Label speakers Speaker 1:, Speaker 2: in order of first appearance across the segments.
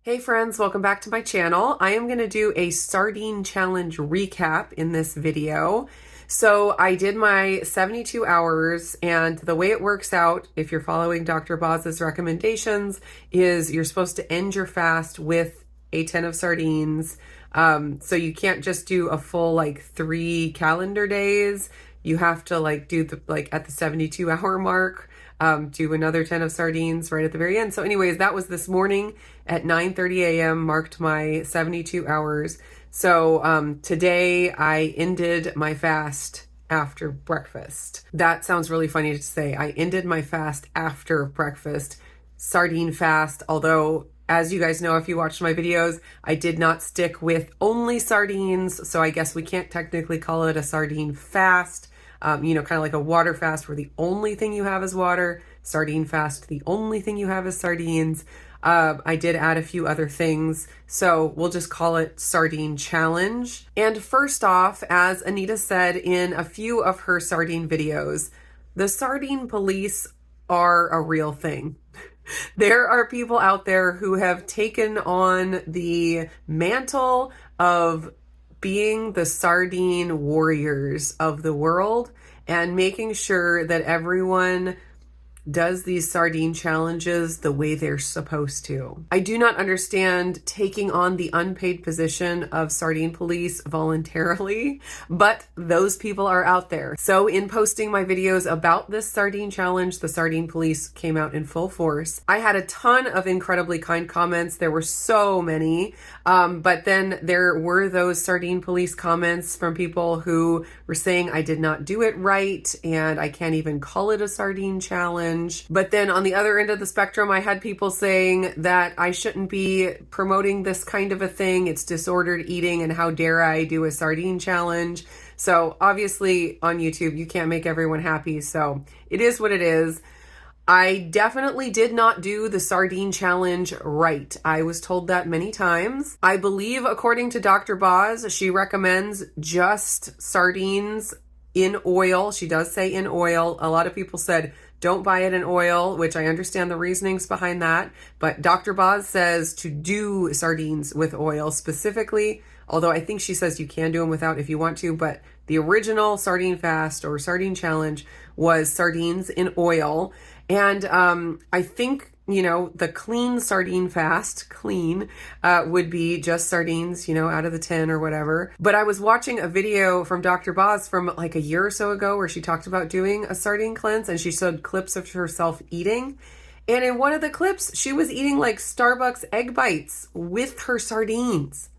Speaker 1: Hey friends, welcome back to my channel. I am going to do a sardine challenge recap in this video. So I did my 72 hours, and the way it works out, if you're following Dr. Boz's recommendations, is you're supposed to end your fast with a tin of sardines. So you can't just do a full 3 calendar days. You have to do the at the 72 hour mark. Do another 10 of sardines right at the very end. So anyways, that was this morning at 9:30 a.m. marked my 72 hours. So today I ended my fast after breakfast. That sounds really funny to say. I ended my fast after breakfast, sardine fast, although as you guys know, if you watched my videos, I did not stick with only sardines. So I guess we can't technically call it a sardine fast. Kind of like a water fast where the only thing you have is water. Sardine fast, the only thing you have is sardines. I did add a few other things, so we'll just call it sardine challenge. And first off, as Anita said in a few of her sardine videos, the sardine police are a real thing. There are people out there who have taken on the mantle of being the sardine warriors of the world and making sure that everyone does these sardine challenges the way they're supposed to. I do not understand taking on the unpaid position of sardine police voluntarily, but those people are out there. So in posting my videos about this sardine challenge, the sardine police came out in full force. I had a ton of incredibly kind comments. There were so many, but then there were those sardine police comments from people who were saying I did not do it right and I can't even call it a sardine challenge. But then on the other end of the spectrum, I had people saying that I shouldn't be promoting this kind of a thing. It's disordered eating, and how dare I do a sardine challenge. So obviously on YouTube, you can't make everyone happy. So it is what it is. I definitely did not do the sardine challenge right. I was told that many times. I believe, according to Dr. Boz, she recommends just sardines in oil. She does say in oil. A lot of people said don't buy it in oil, which I understand the reasonings behind that. But Dr. Boz says to do sardines with oil specifically, although I think she says you can do them without if you want to. But the original sardine fast or sardine challenge was sardines in oil. And I think, the clean sardine fast, would be just sardines, out of the tin or whatever. But I was watching a video from Dr. Boz from a year or so ago where she talked about doing a sardine cleanse, and she showed clips of herself eating. And in one of the clips, she was eating Starbucks egg bites with her sardines.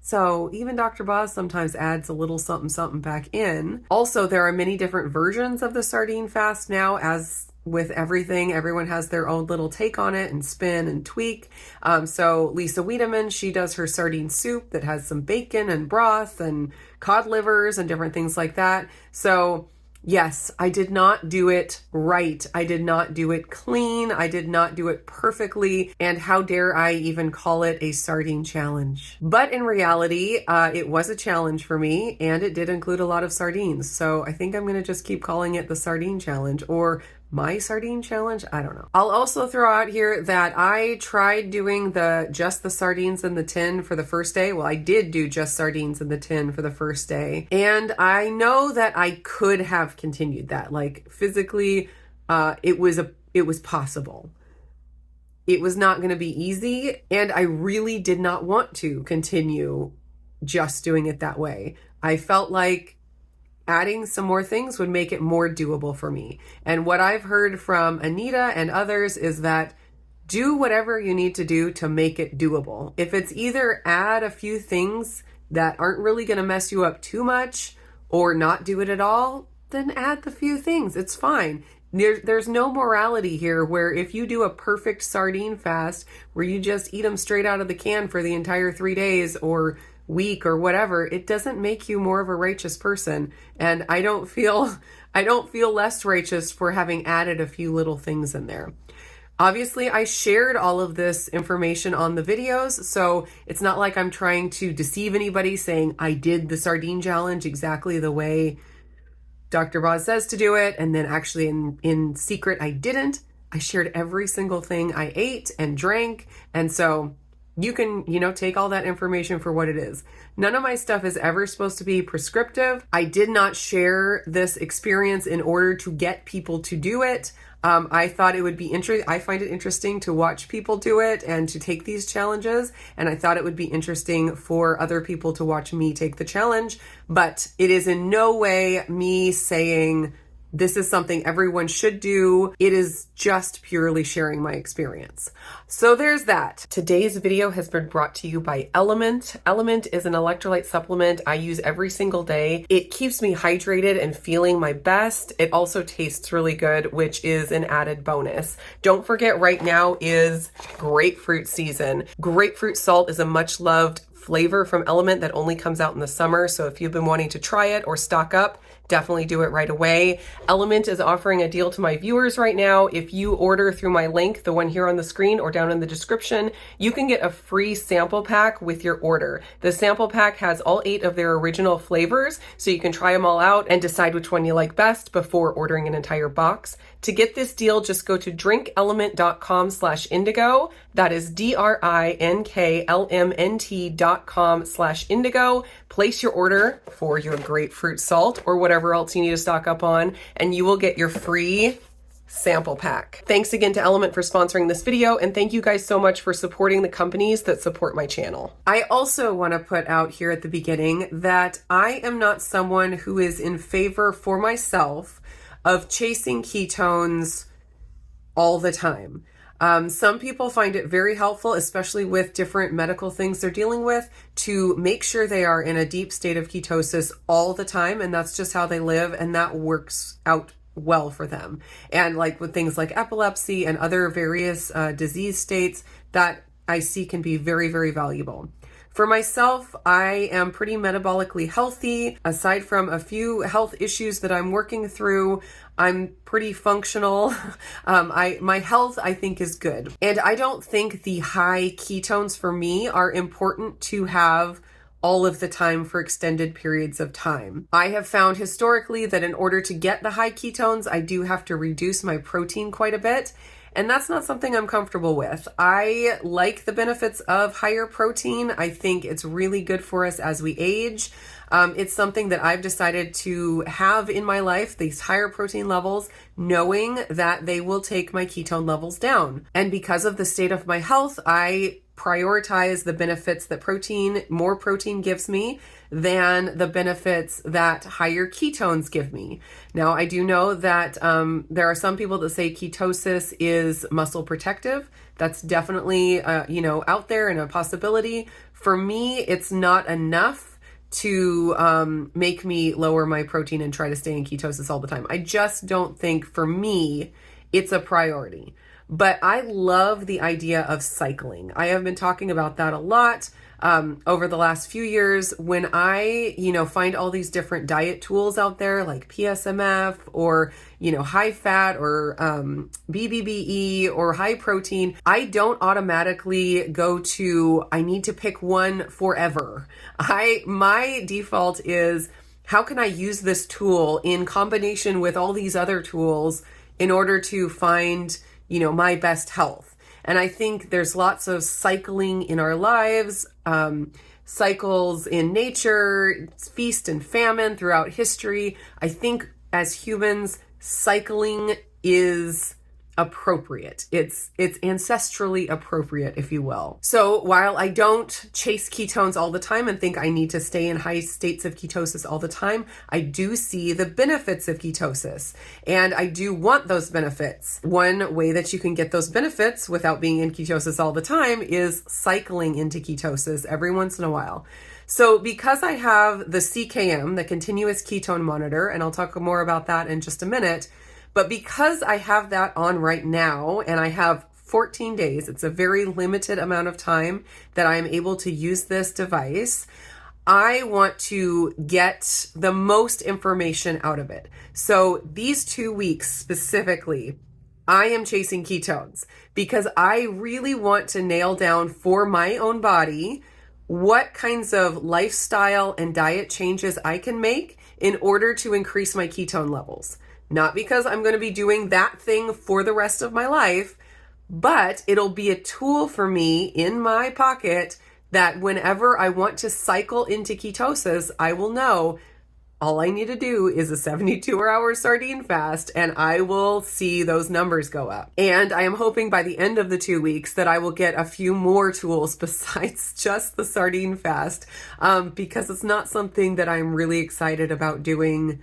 Speaker 1: So even Dr. Boz sometimes adds a little something something back in. Also, there are many different versions of the sardine fast now. As with everything, everyone has their own little take on it and spin and tweak. So Lisa Wiedemann, she does her sardine soup that has some bacon and broth and cod livers and different things like that. So yes, I did not do it right. I did not do it clean. I did not do it perfectly. And how dare I even call it a sardine challenge? But in reality, it was a challenge for me, and it did include a lot of sardines. So I think I'm going to just keep calling it the sardine challenge, or my sardine challenge. I don't know. I'll also throw out here that I tried doing just the sardines in the tin for the first day. Well, I did do just sardines in the tin for the first day. And I know that I could have continued that. Physically, it was possible. It was not going to be easy. And I really did not want to continue just doing it that way. I felt like adding some more things would make it more doable for me. And what I've heard from Anita and others is that do whatever you need to do to make it doable. If it's either add a few things that aren't really going to mess you up too much or not do it at all, then add the few things. It's fine. There's no morality here where if you do a perfect sardine fast where you just eat them straight out of the can for the entire 3 days or week or whatever, it doesn't make you more of a righteous person. And I don't feel less righteous for having added a few little things in there. Obviously, I shared all of this information on the videos, so it's not like I'm trying to deceive anybody saying I did the sardine challenge exactly the way Dr. Boz says to do it, and then actually in secret I didn't. I shared every single thing I ate and drank, and so you can, take all that information for what it is. None of my stuff is ever supposed to be prescriptive. I did not share this experience in order to get people to do it. I thought it would be interesting. I find it interesting to watch people do it and to take these challenges. And I thought it would be interesting for other people to watch me take the challenge. But it is in no way me saying this is something everyone should do. It is just purely sharing my experience. So there's that. Today's video has been brought to you by Element. Element is an electrolyte supplement I use every single day. It keeps me hydrated and feeling my best. It also tastes really good, which is an added bonus. Don't forget, right now is grapefruit season. Grapefruit salt is a much loved flavor from Element that only comes out in the summer. So if you've been wanting to try it or stock up, definitely do it right away. Element is offering a deal to my viewers right now. If you order through my link, the one here on the screen or down in the description, you can get a free sample pack with your order. The sample pack has all 8 of their original flavors, so you can try them all out and decide which one you like best before ordering an entire box. To get this deal, just go to drinkelement.com/indigo. That is drinklmnt.com/indigo. Place your order for your grapefruit salt or whatever else you need to stock up on, and you will get your free sample pack. Thanks again to Element for sponsoring this video, and thank you guys so much for supporting the companies that support my channel. I also want to put out here at the beginning that I am not someone who is in favor for myself of chasing ketones all the time. Some people find it very helpful, especially with different medical things they're dealing with, to make sure they are in a deep state of ketosis all the time, and that's just how they live, and that works out well for them. And like with things like epilepsy and other various disease states, that I see can be very, very valuable. For myself, I am pretty metabolically healthy. Aside from a few health issues that I'm working through, I'm pretty functional. My health, I think, is good. And I don't think the high ketones for me are important to have all of the time for extended periods of time. I have found historically that in order to get the high ketones, I do have to reduce my protein quite a bit. And that's not something I'm comfortable with. I like the benefits of higher protein. I think it's really good for us as we age. It's something that I've decided to have in my life, these higher protein levels, knowing that they will take my ketone levels down. And because of the state of my health, I prioritize the benefits that more protein gives me than the benefits that higher ketones give me. Now, I do know that there are some people that say ketosis is muscle protective. That's definitely, out there and a possibility. For me, it's not enough to make me lower my protein and try to stay in ketosis all the time. I just don't think, for me, it's a priority. But I love the idea of cycling. I have been talking about that a lot over the last few years. When I, find all these different diet tools out there like PSMF or, high fat or BBBE or high protein, I don't automatically go to, I need to pick one forever. My default is, how can I use this tool in combination with all these other tools in order to find my best health? And I think there's lots of cycling in our lives, cycles in nature, feast and famine throughout history. I think as humans, cycling is appropriate. It's ancestrally appropriate, if you will. So while I don't chase ketones all the time and think I need to stay in high states of ketosis all the time, I do see the benefits of ketosis, and I do want those benefits. One way that you can get those benefits without being in ketosis all the time is cycling into ketosis every once in a while. So because I have the CKM, the continuous ketone monitor, and I'll talk more about that in just a minute, but because I have that on right now and I have 14 days, it's a very limited amount of time that I'm able to use this device, I want to get the most information out of it. So these 2 weeks specifically, I am chasing ketones because I really want to nail down for my own body what kinds of lifestyle and diet changes I can make in order to increase my ketone levels. Not because I'm going to be doing that thing for the rest of my life, but it'll be a tool for me in my pocket that whenever I want to cycle into ketosis, I will know all I need to do is a 72-hour sardine fast and I will see those numbers go up. And I am hoping by the end of the 2 weeks that I will get a few more tools besides just the sardine fast, because it's not something that I'm really excited about doing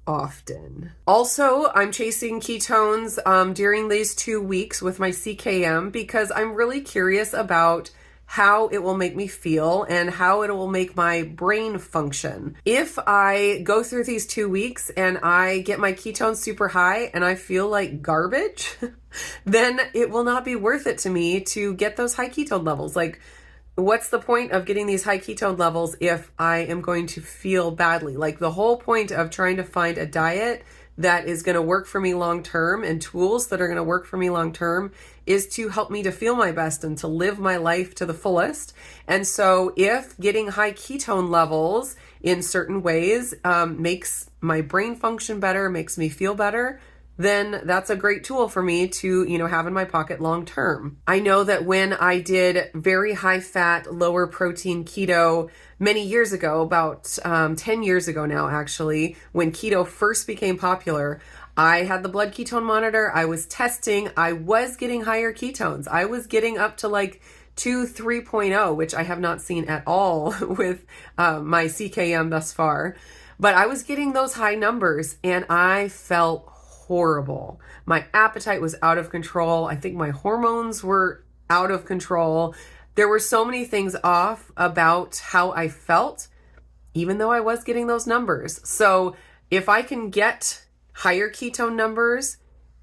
Speaker 1: often. Also, I'm chasing ketones during these 2 weeks with my CKM because I'm really curious about how it will make me feel and how it will make my brain function. If I go through these 2 weeks and I get my ketones super high and I feel like garbage, then it will not be worth it to me to get those high ketone levels. Like, what's the point of getting these high ketone levels if I am going to feel badly? Like, the whole point of trying to find a diet that is going to work for me long term and tools that are going to work for me long term is to help me to feel my best and to live my life to the fullest. And so if getting high ketone levels in certain ways makes my brain function better, makes me feel better, then that's a great tool for me to, have in my pocket long term. I know that when I did very high fat, lower protein keto many years ago, about 10 years ago now, actually, when keto first became popular, I had the blood ketone monitor. I was testing. I was getting higher ketones. I was getting up to like 3.0, which I have not seen at all with my CKM thus far. But I was getting those high numbers and I felt horrible. My appetite was out of control. I think my hormones were out of control. There were so many things off about how I felt, even though I was getting those numbers. So if I can get higher ketone numbers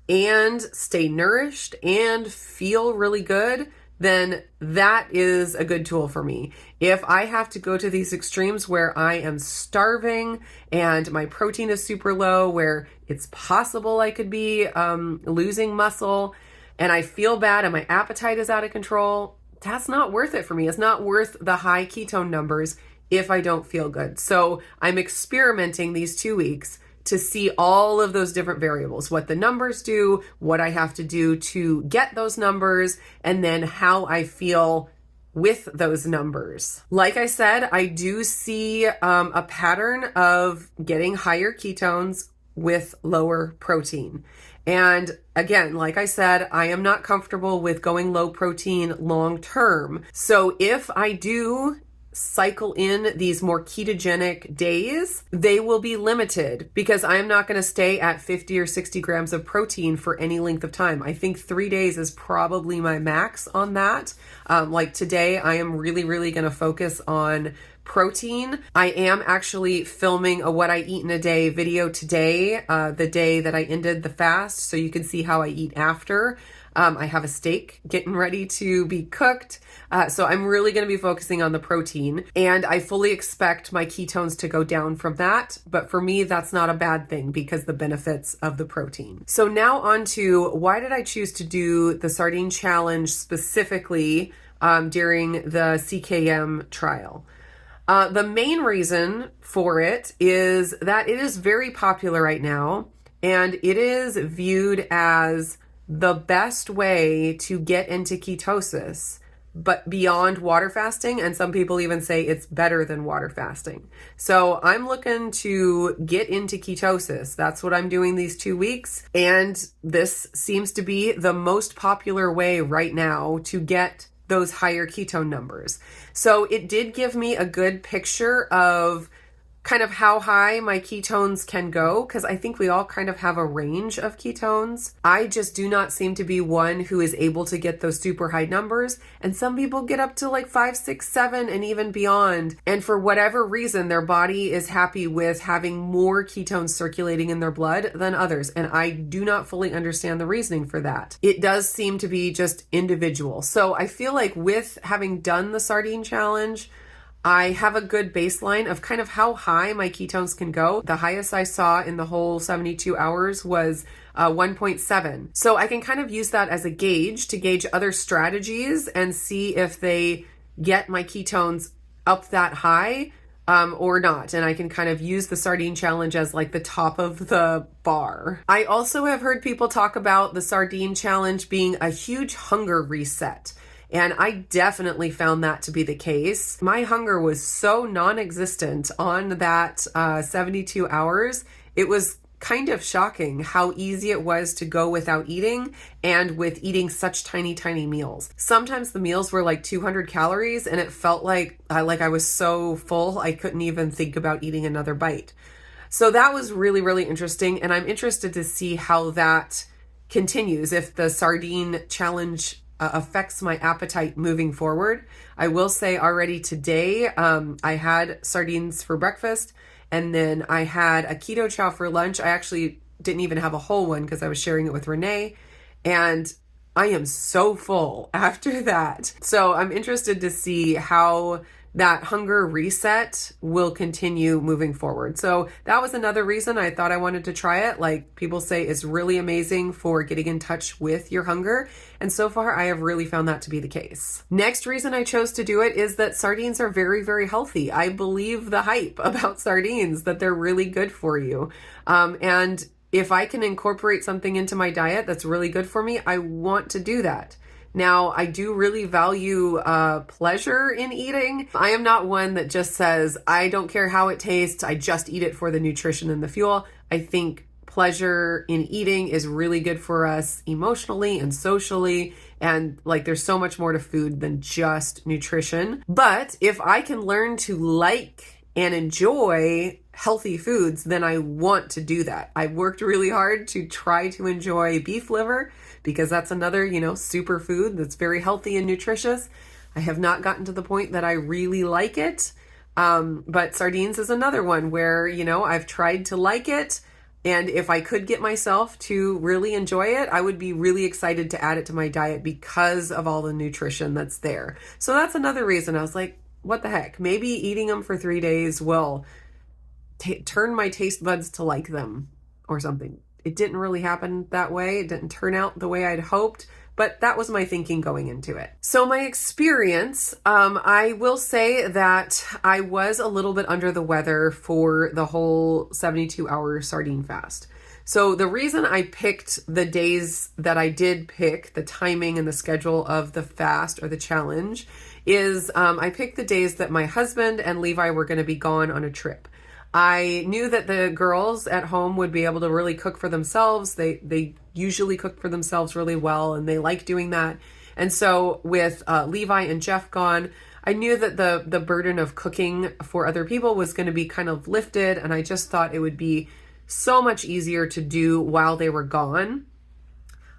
Speaker 1: and stay nourished and feel really good, then that is a good tool for me. If I have to go to these extremes where I am starving and my protein is super low, where it's possible I could be losing muscle and I feel bad and my appetite is out of control, that's not worth it for me. It's not worth the high ketone numbers if I don't feel good. So I'm experimenting these 2 weeks to see all of those different variables, what the numbers do, what I have to do to get those numbers, and then how I feel with those numbers. Like I said, I do see a pattern of getting higher ketones with lower protein. And again, like I said, I am not comfortable with going low protein long term. So if I do cycle in these more ketogenic days, they will be limited because I am not going to stay at 50 or 60 grams of protein for any length of time. I think 3 days is probably my max on that. Like today, I am really, really going to focus on protein. I am actually filming a what I eat in a day video today, the day that I ended the fast, so you can see how I eat after. I have a steak getting ready to be cooked. So I'm really going to be focusing on the protein, and I fully expect my ketones to go down from that. But for me, that's not a bad thing because the benefits of the protein. So now on to why did I choose to do the sardine challenge specifically during the CKM trial? The main reason for it is that it is very popular right now, and it is viewed as the best way to get into ketosis, but beyond water fasting. And some people even say it's better than water fasting. So I'm looking to get into ketosis. That's what I'm doing these 2 weeks. And this seems to be the most popular way right now to get those higher ketone numbers. So it did give me a good picture of kind of how high my ketones can go, because I think we all kind of have a range of ketones. I just do not seem to be one who is able to get those super high numbers, and some people get up to like 5, 6, 7 and even beyond, and for whatever reason their body is happy with having more ketones circulating in their blood than others, and I do not fully understand the reasoning for that. It does seem to be just individual. So I feel like with having done the sardine challenge, I have a good baseline of kind of how high my ketones can go. The highest I saw in the whole 72 hours was 1.7. So I can kind of use that as a gauge to gauge other strategies and see if they get my ketones up that high. or not. And I can kind of use the sardine challenge as like the top of the bar. I also have heard people talk about the sardine challenge being a huge hunger reset. And I definitely found that to be the case. My hunger was so non-existent on that 72 hours. It was kind of shocking how easy it was to go without eating, and with eating such tiny meals. Sometimes the meals were like 200 calories and it felt like I was so full I couldn't even think about eating another bite. So that was really interesting, and I'm interested to see how that continues, if the sardine challenge affects my appetite moving forward. I will say already today, I had sardines for breakfast, and then I had a keto chow for lunch. I actually didn't even have a whole one because I was sharing it with Renee, and I am so full after that. So I'm interested to see how that hunger reset will continue moving forward. So that was another reason I thought I wanted to try it. Like people say, it's really amazing for getting in touch with your hunger. And so far, I have really found that to be the case. Next reason I chose to do it is that sardines are very healthy. I believe the hype about sardines, that they're really good for you. And if I can incorporate something into my diet that's really good for me, I want to do that. Now, I do really value pleasure in eating. I am not one that just says, I don't care how it tastes, I just eat it for the nutrition and the fuel. I think pleasure in eating is really good for us emotionally and socially. And like, there's so much more to food than just nutrition. But if I can learn to like and enjoy healthy foods, then I want to do that. I've worked really hard to try to enjoy beef liver, because that's another, superfood that's very healthy and nutritious. I have not gotten to the point that I really like it. But sardines is another one where, I've tried to like it. And if I could get myself to really enjoy it, I would be really excited to add it to my diet because of all the nutrition that's there. So that's another reason I was like, what the heck? Maybe eating them for 3 days will turn my taste buds to like them or something. It didn't really happen that way. It didn't turn out the way I'd hoped, but that was my thinking going into it. So my experience, I will say that I was a little bit under the weather for the whole 72-hour sardine fast. So the reason I picked the days that I did pick, the timing and the schedule of the fast or the challenge, is I picked the days that my husband and Levi were going to be gone on a trip. I knew that the girls at home would be able to really cook for themselves. They usually cook for themselves really well, and they like doing that. And so with Levi and Jeff gone, I knew that the burden of cooking for other people was going to be kind of lifted, and I just thought it would be so much easier to do while they were gone.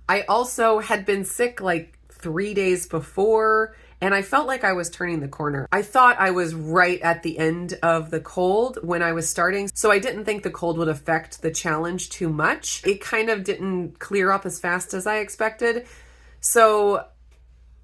Speaker 1: I also had been sick like 3 days before, and I felt like I was turning the corner. I thought I was right at the end of the cold when I was starting, so I didn't think the cold would affect the challenge too much. It kind of didn't clear up as fast as I expected. So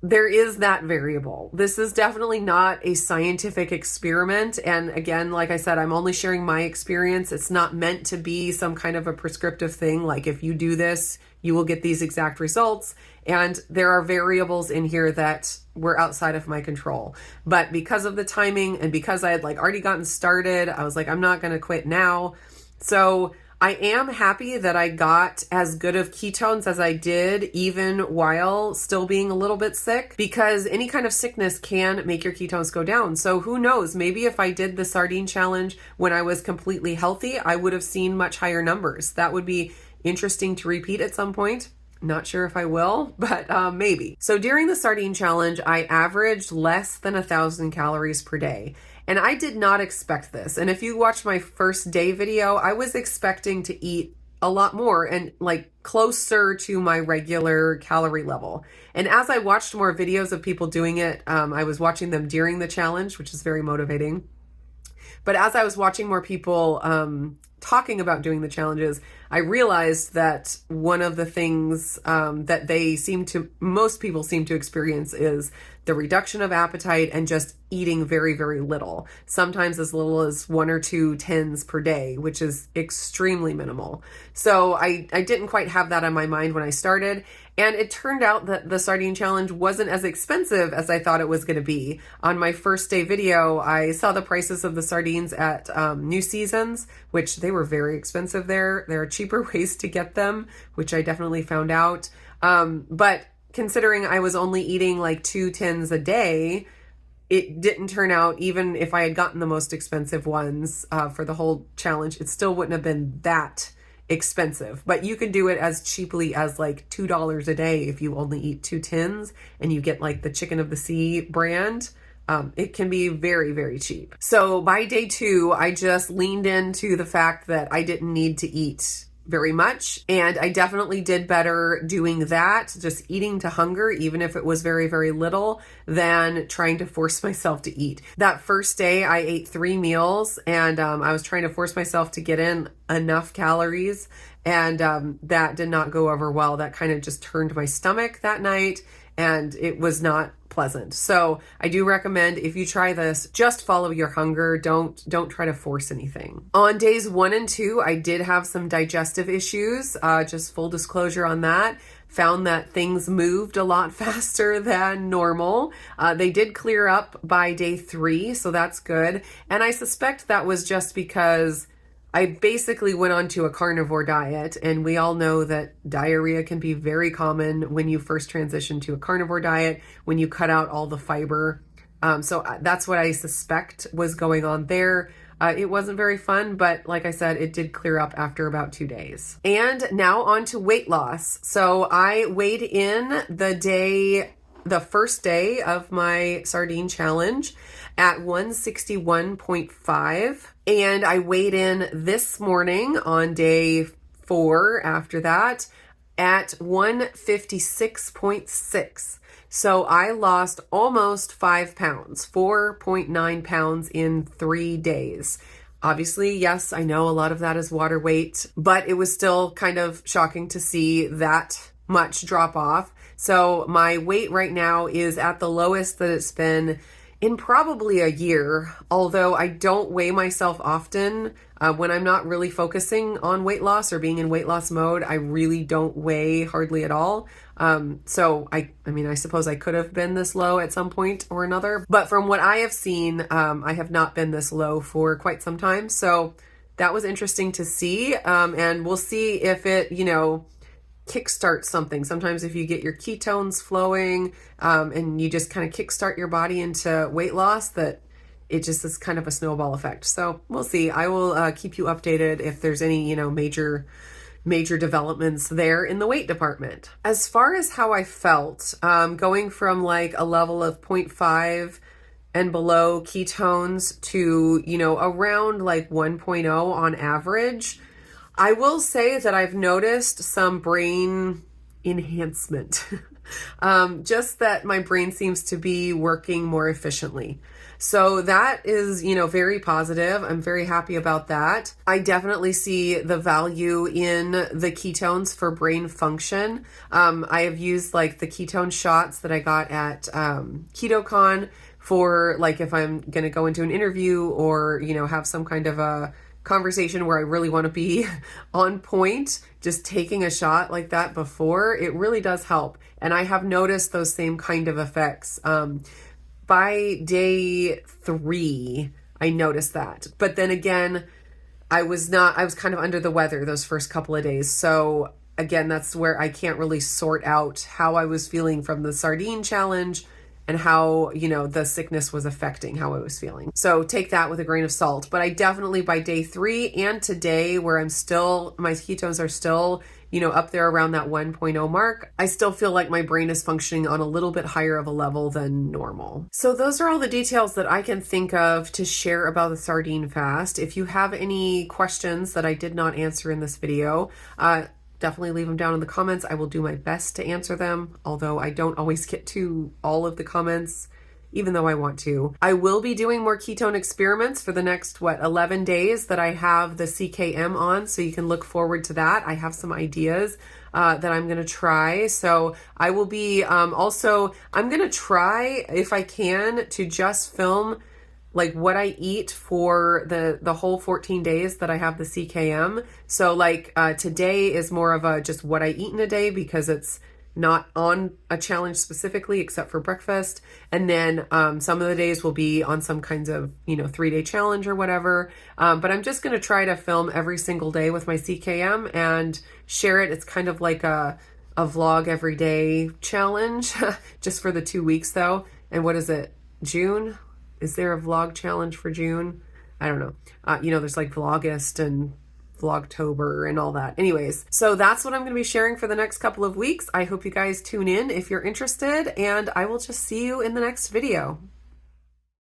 Speaker 1: there is that variable. This is definitely not a scientific experiment. And again, like I said, I'm only sharing my experience. It's not meant to be some kind of a prescriptive thing. Like if you do this, you will get these exact results. And there are variables in here that were outside of my control. But because of the timing and because I had like already gotten started, I was like, I'm not going to quit now. So I am happy that I got as good of ketones as I did, even while still being a little bit sick, because any kind of sickness can make your ketones go down. So who knows, maybe if I did the sardine challenge when I was completely healthy, I would have seen much higher numbers. That would be interesting to repeat at some point. Not sure if I will, but maybe. So during the sardine challenge, I averaged less than 1,000 calories per day. And I did not expect this. And if you watch my first day video, I was expecting to eat a lot more and like closer to my regular calorie level. And as I watched more videos of people doing it, I was watching them during the challenge, which is very motivating. But as I was watching more people talking about doing the challenges, I realized that one of the things that most people seem to experience is the reduction of appetite and just eating very, very little. Sometimes as little as 1 or 2 tins per day, which is extremely minimal. So I didn't quite have that on my mind when I started. And it turned out that the sardine challenge wasn't as expensive as I thought it was going to be. On my first day video, I saw the prices of the sardines at New Seasons, which they were very expensive there. There are cheaper ways to get them, which I definitely found out. But considering I was only eating like 2 tins a day, it didn't turn out, even if I had gotten the most expensive ones for the whole challenge, it still wouldn't have been that expensive. But you can do it as cheaply as like $2 a day if you only eat 2 tins and you get like the Chicken of the Sea brand. It can be very, very cheap. So by day 2, I just leaned into the fact that I didn't need to eat very much. And I definitely did better doing that, just eating to hunger, even if it was very, very little, than trying to force myself to eat. That first day, I ate 3 meals and I was trying to force myself to get in enough calories. And that did not go over well. That kind of just turned my stomach that night, and it was not pleasant. So I do recommend, if you try this, just follow your hunger. Don't try to force anything. On days 1 and 2, I did have some digestive issues. Just full disclosure on that. Found that things moved a lot faster than normal. They did clear up by day 3, so that's good. And I suspect that was just because I basically went on to a carnivore diet, and we all know that diarrhea can be very common when you first transition to a carnivore diet, when you cut out all the fiber. So that's what I suspect was going on there. It wasn't very fun, but like I said, it did clear up after about 2 days. And now on to weight loss. So I weighed in the first day of my sardine challenge at 161.5. And I weighed in this morning on day 4 after that at 156.6. So I lost almost 5 pounds, 4.9 pounds in 3 days. Obviously, yes, I know a lot of that is water weight, but it was still kind of shocking to see that much drop off. So my weight right now is at the lowest that it's been in probably a year, although I don't weigh myself often. When I'm not really focusing on weight loss or being in weight loss mode, I really don't weigh hardly at all. So I suppose I could have been this low at some point or another, but from what I have seen, I have not been this low for quite some time. So that was interesting to see. And we'll see if it, kickstart something. Sometimes if you get your ketones flowing and you just kind of kickstart your body into weight loss, that it just is kind of a snowball effect. So we'll see. I will keep you updated if there's any, major developments there in the weight department. As far as how I felt, going from like a level of 0.5 and below ketones to, around like 1.0 on average, I will say that I've noticed some brain enhancement. Just that my brain seems to be working more efficiently. So that is, very positive. I'm very happy about that. I definitely see the value in the ketones for brain function. I have used like the ketone shots that I got at KetoCon for like if I'm going to go into an interview or, have some kind of a conversation where I really want to be on point. Just taking a shot like that before, it really does help. And I have noticed those same kind of effects. By day 3, I noticed that. But then again, I was kind of under the weather those first couple of days. So again, that's where I can't really sort out how I was feeling from the sardine challenge and how, the sickness was affecting how I was feeling. So take that with a grain of salt. But I definitely, by day 3 and today, where my ketones are still, up there around that 1.0 mark, I still feel like my brain is functioning on a little bit higher of a level than normal. So those are all the details that I can think of to share about the sardine fast. If you have any questions that I did not answer in this video, definitely leave them down in the comments. I will do my best to answer them, although I don't always get to all of the comments even though I want to. I will be doing more ketone experiments for the next, 11 days that I have the CKM on, so you can look forward to that. I have some ideas that I'm going to try. So I will be also, I'm going to try, if I can, to just film like what I eat for the whole 14 days that I have the CKM. So like today is more of a just what I eat in a day because it's not on a challenge specifically except for breakfast. And then some of the days will be on some kinds of, 3-day challenge or whatever. But I'm just going to try to film every single day with my CKM and share it. It's kind of like a vlog every day challenge just for the 2 weeks though. And what is it? June? Is there a vlog challenge for June? I don't know. There's like Vlogust and Vlogtober and all that. Anyways, so that's what I'm going to be sharing for the next couple of weeks. I hope you guys tune in if you're interested, and I will just see you in the next video.